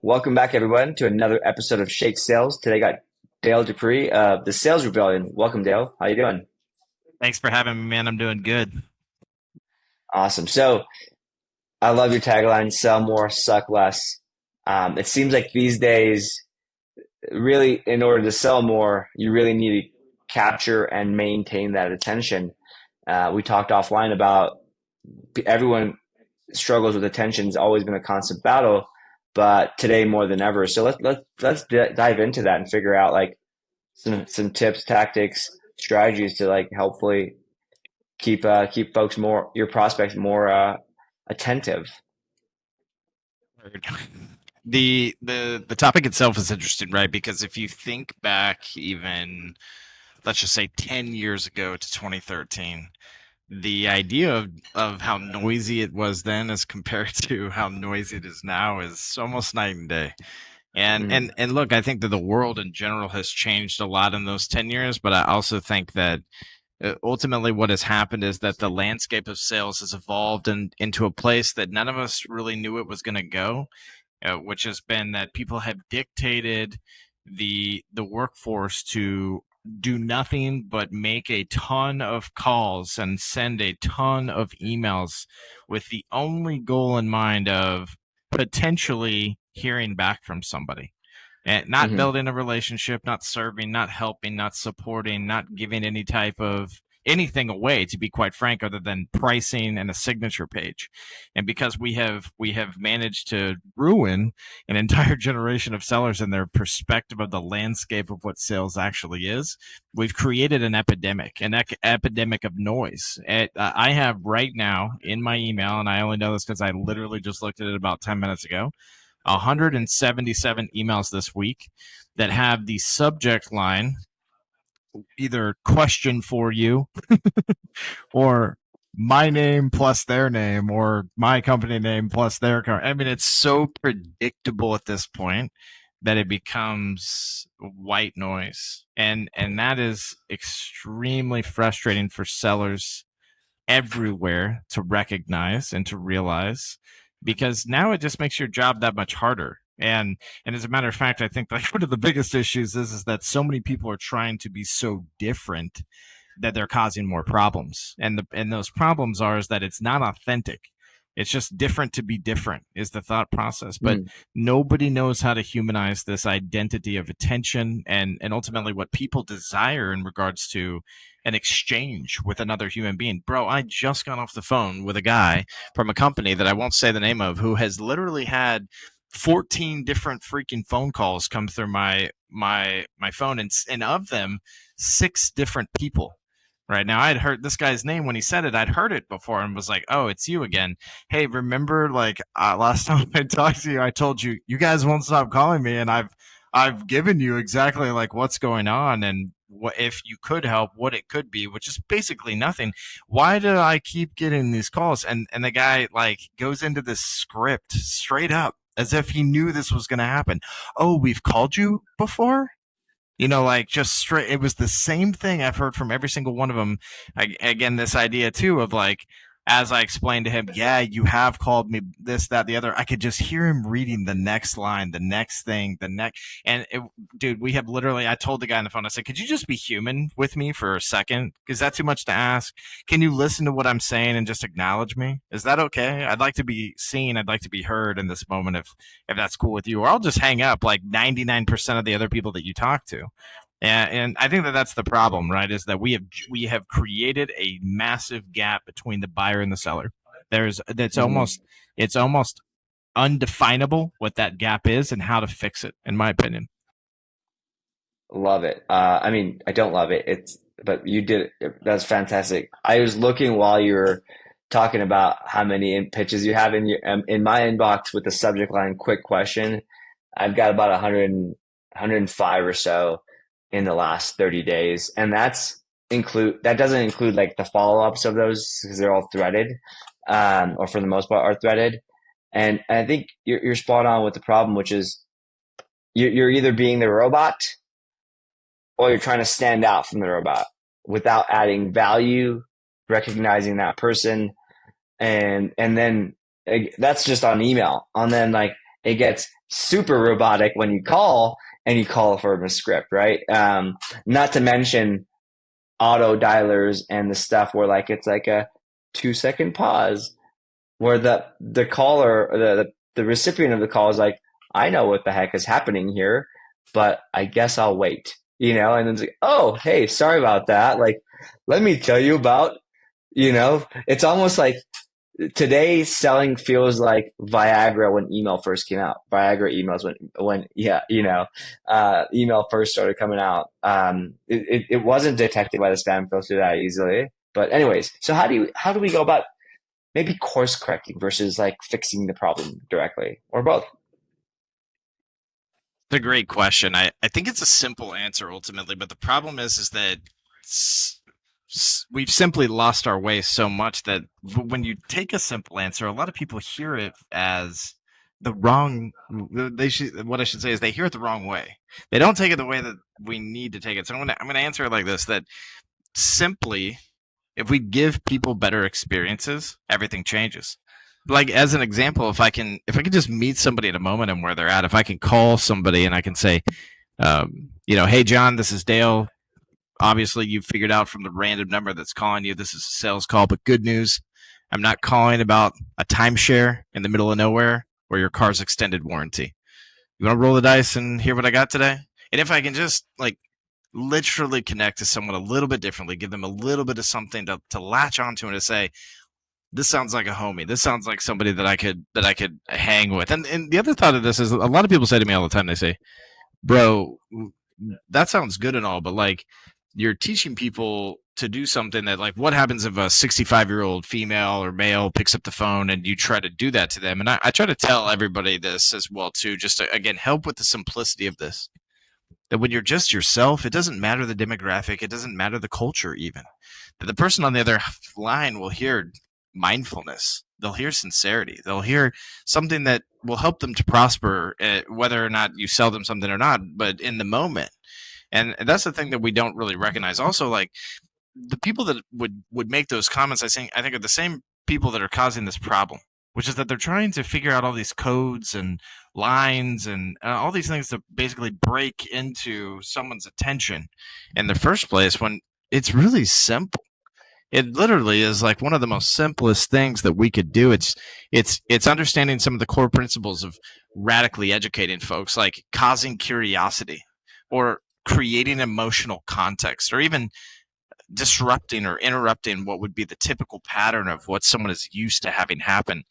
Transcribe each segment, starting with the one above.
Welcome back, everyone, to another episode of Shake Sales. Today, I got Dale Dupree of the Sales Rebellion. Welcome, Dale. How you doing? Thanks for having me, man. I'm doing good. Awesome. So, I love your tagline: "Sell more, suck less." It seems like these days, really, in order to sell more, you really need to capture and maintain that attention. We talked offline about everyone struggles with attention. It's always been a constant battle, but today more than ever. So let's dive into that and figure out like some tips, tactics, strategies to like helpfully keep folks more your prospects more attentive. The topic itself is interesting, right? Because if you think back even, let's just say 10 years ago to 2013, the idea of how noisy it was then as compared to how noisy it is now is almost night and day. And Mm, and and look, I think that the world in general has changed a lot in those 10 years, but I also think that ultimately what has happened is that the landscape of sales has evolved into a place that none of us really knew it was going to go, which has been that people have dictated the workforce to do nothing but make a ton of calls and send a ton of emails with the only goal in mind of potentially hearing back from somebody and not hmm building a relationship, not serving, not helping, not supporting, not giving any type of anything away, to be quite frank, other than pricing and a signature page. And because we have managed to ruin an entire generation of sellers and their perspective of the landscape of what sales actually is, we've created an epidemic, epidemic of noise. I have right now in my email, and I only know this because I literally just looked at it about 10 minutes ago, 177 emails this week that have the subject line either question for you or my name plus their name or my company name plus their company. I mean, it's so predictable at this point that it becomes white noise. And that is extremely frustrating for sellers everywhere to recognize and to realize, because now it just makes your job that much harder. And as a matter of fact, I think like one of the biggest issues is that so many people are trying to be so different that they're causing more problems. And those problems are is that it's not authentic. It's just different to be different is the thought process. But mm, nobody knows how to humanize this identity of attention and ultimately what people desire in regards to an exchange with another human being. Bro, I just got off the phone with a guy from a company that I won't say the name of who has literally had 14 different freaking phone calls come through my phone, and of them 6 different people. Right now, I'd heard this guy's name when he said it. I'd heard it before and was like, "Oh, it's you again." Hey, remember like last time I talked to you, I told you you guys won't stop calling me, and I've given you exactly like what's going on and what if you could help, what it could be, which is basically nothing. Why do I keep getting these calls? And the guy like goes into this script straight up as if he knew this was going to happen. Oh, we've called you before? Like just straight, it was the same thing I've heard from every single one of them. Again, this idea too of like, as I explained to him, yeah, you have called me this, that, the other. I could just hear him reading the next line, the next thing, the next. And dude, we have literally, I told the guy on the phone, I said, could you just be human with me for a second? Is that too much to ask? Can you listen to what I'm saying and just acknowledge me? Is that okay? I'd like to be seen. I'd like to be heard in this moment if that's cool with you, or I'll just hang up like 99% of the other people that you talk to. And I think that that's the problem, right? Is that we have created a massive gap between the buyer and the seller. There's that's hmm almost undefinable what that gap is and how to fix it, in my opinion. Love it. I mean, I don't love it. But you did it. That's fantastic. I was looking while you were talking about how many pitches you have in my inbox with the subject line "quick question." I've got about 105 or so in the last 30 days. And that doesn't include like the follow-ups of those because they're all threaded, or for the most part are threaded. And I think you're spot on with the problem, which is you're either being the robot or you're trying to stand out from the robot without adding value, recognizing that person. and then that's just on email. And then like it gets super robotic when you call and you call from a script, right? Not to mention auto dialers and the stuff where like it's like a 2 second pause where the caller or the recipient of the call is like, I know what the heck is happening here, but I guess I'll wait, and then it's like, oh, hey, sorry about that. Like, let me tell you about, it's almost like today selling feels like Viagra when email first came out. Viagra emails when yeah, email first started coming out. It wasn't detected by the spam filter that easily. But anyways, so how do we go about maybe course correcting versus like fixing the problem directly or both? It's a great question. I think it's a simple answer ultimately, but the problem is that we've simply lost our way so much that when you take a simple answer, a lot of people hear it as the wrong. What I should say is they hear it the wrong way. They don't take it the way that we need to take it. So I'm gonna answer it like this: that simply, if we give people better experiences, everything changes. Like as an example, if I can just meet somebody at a moment and where they're at, if I can call somebody and I can say, hey John, this is Dale. Obviously, you figured out from the random number that's calling you, this is a sales call, but good news. I'm not calling about a timeshare in the middle of nowhere or your car's extended warranty. You want to roll the dice and hear what I got today? And if I can just like literally connect to someone a little bit differently, give them a little bit of something to latch onto and to say, this sounds like a homie. This sounds like somebody that I could hang with. And the other thought of this is a lot of people say to me all the time, they say, bro, that sounds good and all, but like you're teaching people to do something that like what happens if a 65-year-old female or male picks up the phone and you try to do that to them? And I try to tell everybody this as well too, just to again help with the simplicity of this. That when you're just yourself, it doesn't matter the demographic, it doesn't matter the culture even. That the person on the other line will hear mindfulness, they'll hear sincerity, they'll hear something that will help them to prosper, whether or not you sell them something or not, but in the moment. And that's the thing that we don't really recognize. Also, like the people that would make those comments, I think are the same people that are causing this problem, which is that they're trying to figure out all these codes and lines and all these things to basically break into someone's attention in the first place when it's really simple. It literally is like one of the most simplest things that we could do. It's understanding some of the core principles of radically educating folks, like causing curiosity or creating emotional context or even disrupting or interrupting what would be the typical pattern of what someone is used to having happen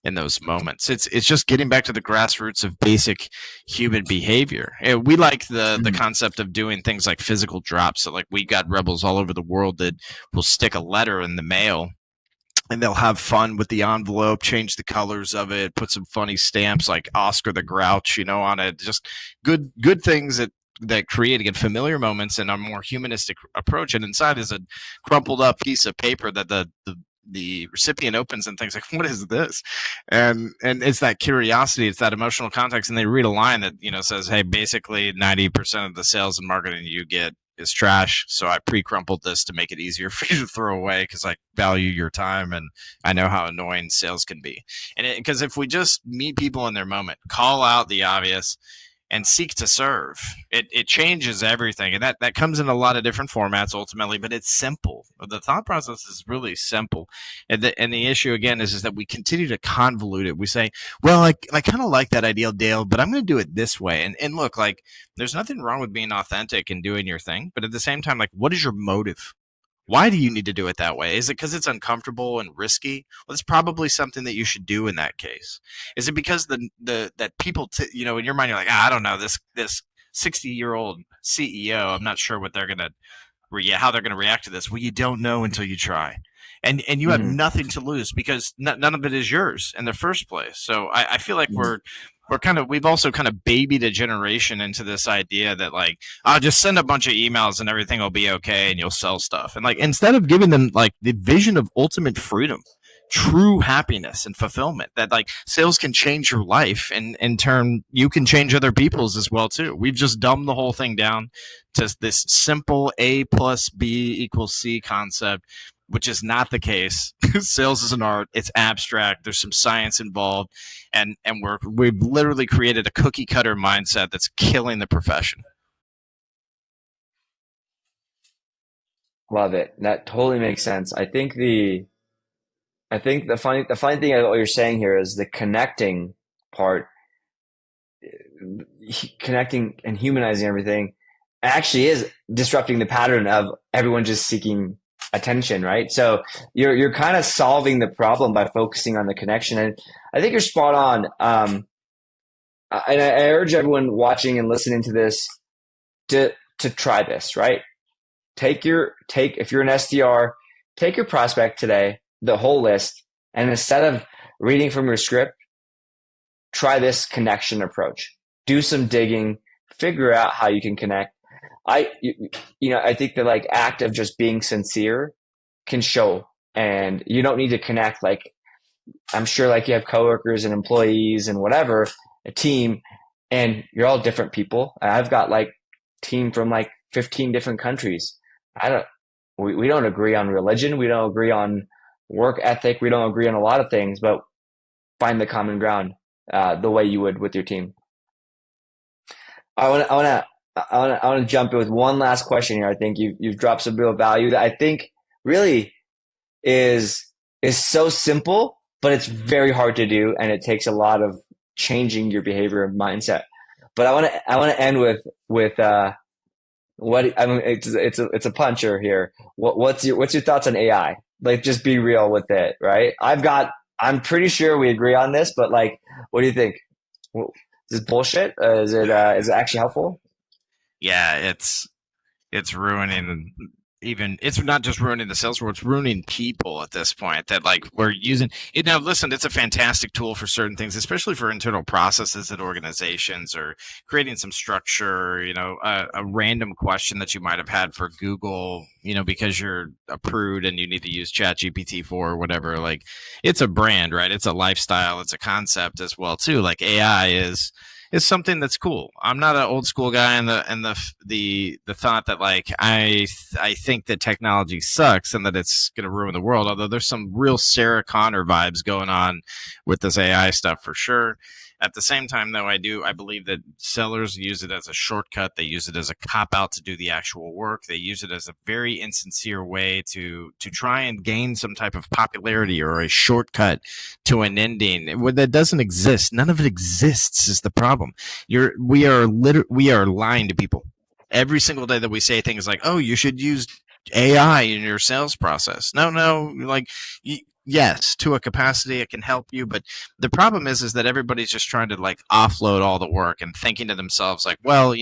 in those moments. It's just getting back to the grassroots of basic human behavior. We like the Mhm. concept of doing things like physical drops. So like we got rebels all over the world that will stick a letter in the mail and they'll have fun with the envelope, change the colors of it, put some funny stamps like Oscar the Grouch, on it. Just good things that create again familiar moments and a more humanistic approach. And inside is a crumpled up piece of paper that the recipient opens and thinks like, what is this? And it's that curiosity, it's that emotional context, and they read a line that says, hey, basically 90% of the sales and marketing you get is trash, so I pre-crumpled this to make it easier for you to throw away because I value your time and I know how annoying sales can be. And because if we just meet people in their moment, call out the obvious, and seek to serve, it changes everything. And that comes in a lot of different formats ultimately, but it's simple. The thought process is really simple. And the issue again is that we continue to convolute it. We say, well, I kind of like that ideal, Dale, but I'm going to do it this way. And look, like there's nothing wrong with being authentic and doing your thing. But at the same time, like, what is your motive? Why do you need to do it that way? Is it because it's uncomfortable and risky? Well, it's probably something that you should do in that case. Is it because that people in your mind you're like, I don't know, this 60-year-old CEO, I'm not sure what they're gonna how they're gonna react to this. Well, you don't know until you try, and you have Mhm. nothing to lose because none of it is yours in the first place. So I feel like we've also kind of babied a generation into this idea that like, I'll just send a bunch of emails and everything will be okay and you'll sell stuff. And like instead of giving them like the vision of ultimate freedom, true happiness and fulfillment, that like sales can change your life and in turn you can change other people's as well too. We've just dumbed the whole thing down to this simple A plus B equals C concept which is not the case. Sales is an art. It's abstract. There's some science involved, and we've literally created a cookie cutter mindset that's killing the profession. Love it. That totally makes sense. I think the funny thing about what you're saying here is the connecting part, connecting and humanizing everything actually is disrupting the pattern of everyone just seeking attention, right? So you're kind of solving the problem by focusing on the connection. And I think you're spot on. And I urge everyone watching and listening to this to try this, right? Take if you're an SDR, take your prospect today, the whole list, and instead of reading from your script, try this connection approach. Do some digging, figure out how you can connect. I think the like act of just being sincere can show, and you don't need to connect. Like I'm sure like you have coworkers and employees and whatever, a team, and you're all different people. I've got like team from like 15 different countries. I don't, we don't agree on religion. We don't agree on work ethic. We don't agree on a lot of things, but find the common ground, the way you would with your team. I want to jump in with one last question here. I think you've dropped some real value that I think really is is so simple, but it's very hard to do, and it takes a lot of changing your behavior and mindset. But I want to end with what I mean. It's a puncher here. What's your thoughts on AI? Like, just be real with it, right? I'm pretty sure we agree on this, but like, what do you think? Is this bullshit? Is it actually helpful? Yeah, it's ruining, even it's not just ruining the sales world, it's ruining people at this point, that like we're using it now. Listen, it's a fantastic tool for certain things, especially for internal processes at organizations, or creating some structure, a random question that you might have had for Google, because you're a prude and you need to use chat gpt for or whatever. Like, it's a brand, right? It's a lifestyle, it's a concept as well too. Like, AI is something that's cool. I'm not an old school guy in the thought that like I think that technology sucks and that it's going to ruin the world. Although there's some real Sarah Connor vibes going on with this AI stuff for sure. At the same time, though, I believe that sellers use it as a shortcut. They use it as a cop out to do the actual work. They use it as a very insincere way to try and gain some type of popularity or a shortcut to an ending that doesn't exist. None of it exists is the problem. We are lying to people every single day that we say things like, "Oh, you should use AI in your sales process." No, like, yes, to a capacity it can help you, but the problem is that everybody's just trying to like offload all the work and thinking to themselves like, well,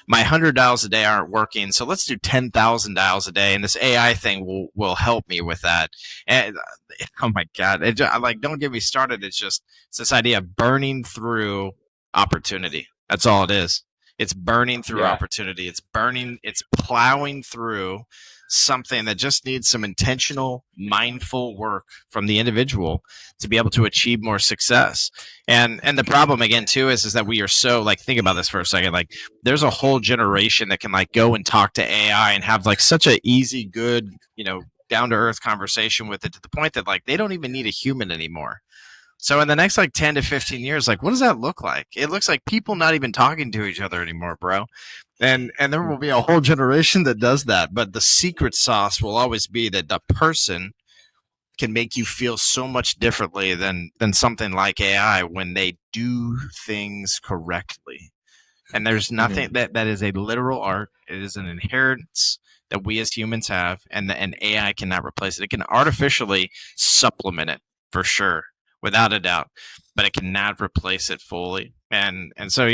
my 100 dials a day aren't working, so let's do 10,000 dials a day, and this AI thing will help me with that. And oh my god, like, don't get me started. It's this idea of burning through opportunity. That's all it is. It's burning through Yeah. opportunity. It's plowing through something that just needs some intentional, mindful work from the individual to be able to achieve more success. And the problem again too is that we are so, like, think about this for a second. Like, there's a whole generation that can like go and talk to AI and have like such a easy, good, down to earth conversation with it, to the point that like they don't even need a human anymore. So in the next like 10 to 15 years, like, what does that look like? It looks like people not even talking to each other anymore, bro. And there will be a whole generation that does that, but the secret sauce will always be that the person can make you feel so much differently than something like AI when they do things correctly. And there's nothing Hmm. that is a literal art. It is an inheritance that we as humans have, and AI cannot replace it. It can artificially supplement it for sure, without a doubt, but it cannot replace it fully. And so,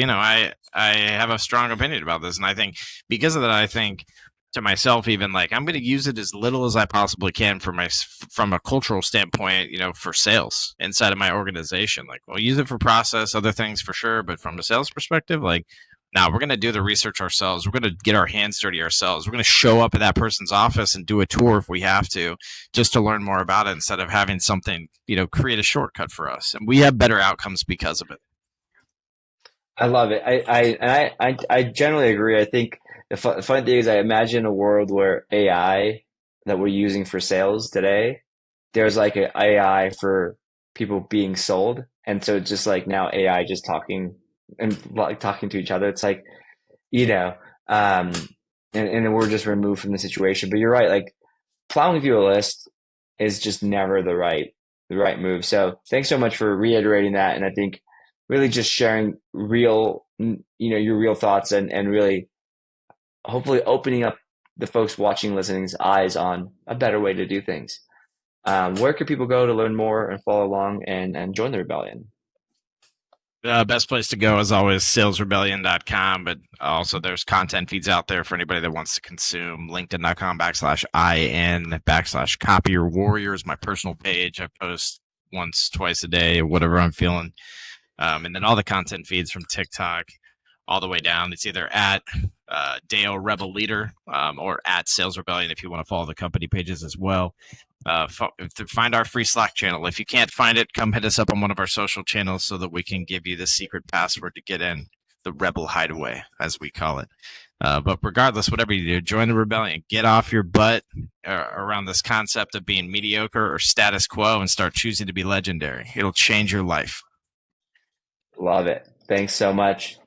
I have a strong opinion about this, and I think because of that, I think to myself, even like, I'm going to use it as little as I possibly can from a cultural standpoint, for sales inside of my organization. Like, we'll use it for process, other things for sure, but from a sales perspective, like, now we're going to do the research ourselves. We're going to get our hands dirty ourselves. We're going to show up at that person's office and do a tour if we have to, just to learn more about it, instead of having something, create a shortcut for us. And we have better outcomes because of it. I love it. I generally agree. I think the funny thing is, I imagine a world where AI, that we're using for sales today, there's like an AI for people being sold. And so it's just like now AI just talking and like talking to each other. It's like, you know, um, and then we're just removed from the situation. But you're right, like plowing through a list is just never the right move. So thanks so much for reiterating that. And I think really just sharing real, your real thoughts and really hopefully opening up the folks watching, listening's eyes on a better way to do things. Where can people go to learn more and follow along and join the rebellion? Best place to go is always salesrebellion.com, but also there's content feeds out there for anybody that wants to consume. LinkedIn.com/IN/copy warriors, my personal page. I post once, twice a day, whatever I'm feeling. And then all the content feeds from TikTok all the way down. It's either at Dale Rebel Leader or at Sales Rebellion if you want to follow the company pages as well. Find our free Slack channel. If you can't find it, come hit us up on one of our social channels so that we can give you the secret password to get in the Rebel Hideaway, as we call it. But regardless, whatever you do, join the rebellion. Get off your butt around this concept of being mediocre or status quo and start choosing to be legendary. It'll change your life. Love it. Thanks so much.